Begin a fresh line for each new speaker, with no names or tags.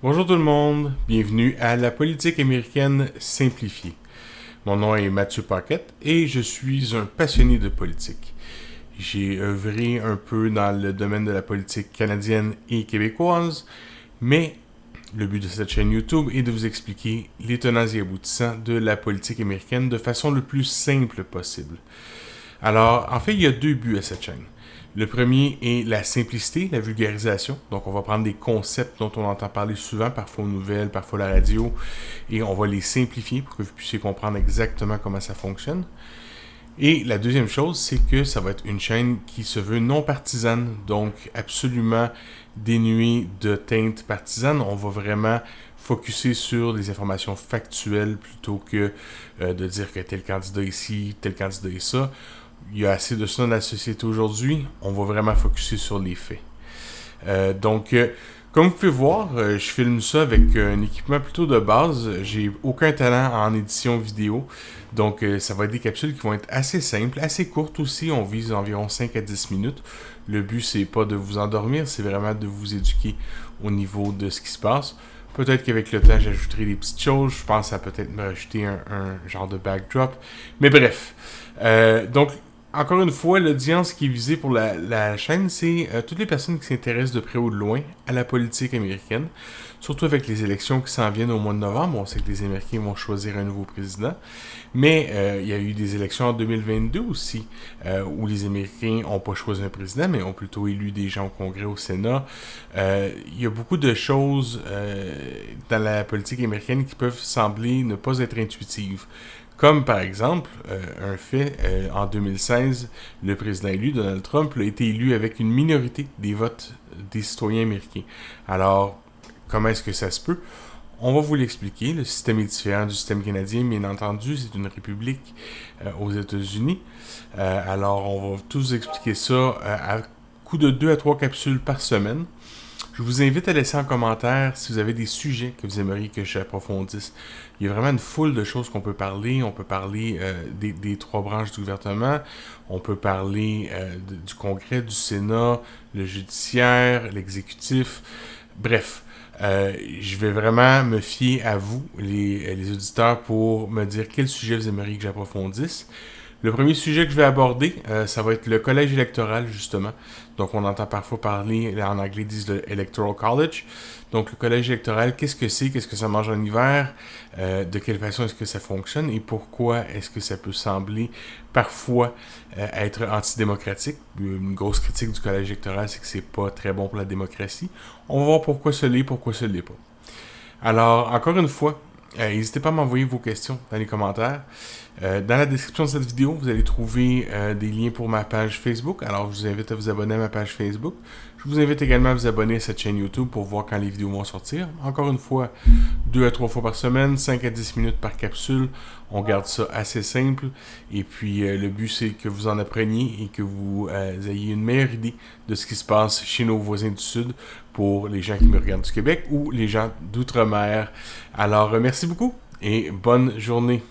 Bonjour tout le monde, bienvenue à la politique américaine simplifiée. Mon nom est Mathieu Paquette et je suis un passionné de politique. J'ai œuvré un peu dans le domaine de la politique canadienne et québécoise, mais le but de cette chaîne YouTube est de vous expliquer les tenants et aboutissants de la politique américaine de façon le plus simple possible. Alors, en fait, il y a deux buts à cette chaîne. Le premier est la simplicité, la vulgarisation. Donc, on va prendre des concepts dont on entend parler souvent, parfois aux nouvelles, parfois à la radio, et on va les simplifier pour que vous puissiez comprendre exactement comment ça fonctionne. Et la deuxième chose, c'est que ça va être une chaîne qui se veut non partisane, donc absolument dénuée de teinte partisane. On va vraiment focuser sur les informations factuelles plutôt que de dire que tel candidat ici, tel candidat est ça. Il y a assez de ça dans la société aujourd'hui. On va vraiment focuser sur les faits. Comme vous pouvez voir, je filme ça avec un équipement plutôt de base. J'ai aucun talent en édition vidéo. Donc, ça va être des capsules qui vont être assez simples, assez courtes aussi. On vise environ 5 à 10 minutes. Le but, c'est pas de vous endormir, c'est vraiment de vous éduquer au niveau de ce qui se passe. Peut-être qu'avec le temps, j'ajouterai des petites choses. Je pense à peut-être me rajouter un genre de backdrop. Mais bref. Encore une fois, l'audience qui est visée pour la chaîne, c'est toutes les personnes qui s'intéressent de près ou de loin à la politique américaine, surtout avec les élections qui s'en viennent au mois de novembre. On sait que les Américains vont choisir un nouveau président, mais il y a eu des élections en 2022 aussi, où les Américains n'ont pas choisi un président, mais ont plutôt élu des gens au Congrès, au Sénat. Il y a beaucoup de choses dans la politique américaine qui peuvent sembler ne pas être intuitives. Comme par exemple, un fait, en 2016, le président élu, Donald Trump, a été élu avec une minorité des votes des citoyens américains. Alors, comment est-ce que ça se peut? On va vous l'expliquer. Le système est différent du système canadien, bien entendu. C'est une république aux États-Unis. Alors, on va tous expliquer ça à coup de 2 à 3 capsules par semaine. Je vous invite à laisser en commentaire si vous avez des sujets que vous aimeriez que j'approfondisse. Il y a vraiment une foule de choses qu'on peut parler. On peut parler des trois branches du gouvernement. On peut parler du Congrès, du Sénat, le judiciaire, l'exécutif. Bref, je vais vraiment me fier à vous, les auditeurs, pour me dire quel sujet vous aimeriez que j'approfondisse. Le premier sujet que je vais aborder, ça va être le collège électoral, justement. Donc, on entend parfois parler, en anglais, ils disent le Electoral College. Donc, le collège électoral, qu'est-ce que c'est? Qu'est-ce que ça mange en hiver? De quelle façon est-ce que ça fonctionne? Et pourquoi est-ce que ça peut sembler parfois être antidémocratique? Une grosse critique du collège électoral, c'est que c'est pas très bon pour la démocratie. On va voir pourquoi ce l'est, pourquoi ce l'est pas. Alors, encore une fois, n'hésitez pas à m'envoyer vos questions dans les commentaires. Dans la description de cette vidéo, vous allez trouver des liens pour ma page Facebook. Alors, je vous invite à vous abonner à ma page Facebook. Je vous invite également à vous abonner à cette chaîne YouTube pour voir quand les vidéos vont sortir. Encore une fois, 2 à 3 fois par semaine, 5 à 10 minutes par capsule. On garde ça assez simple. Et puis, le but, c'est que vous en appreniez et que vous ayez une meilleure idée de ce qui se passe chez nos voisins du Sud pour les gens qui me regardent du Québec ou les gens d'outre-mer. Alors, merci beaucoup et bonne journée.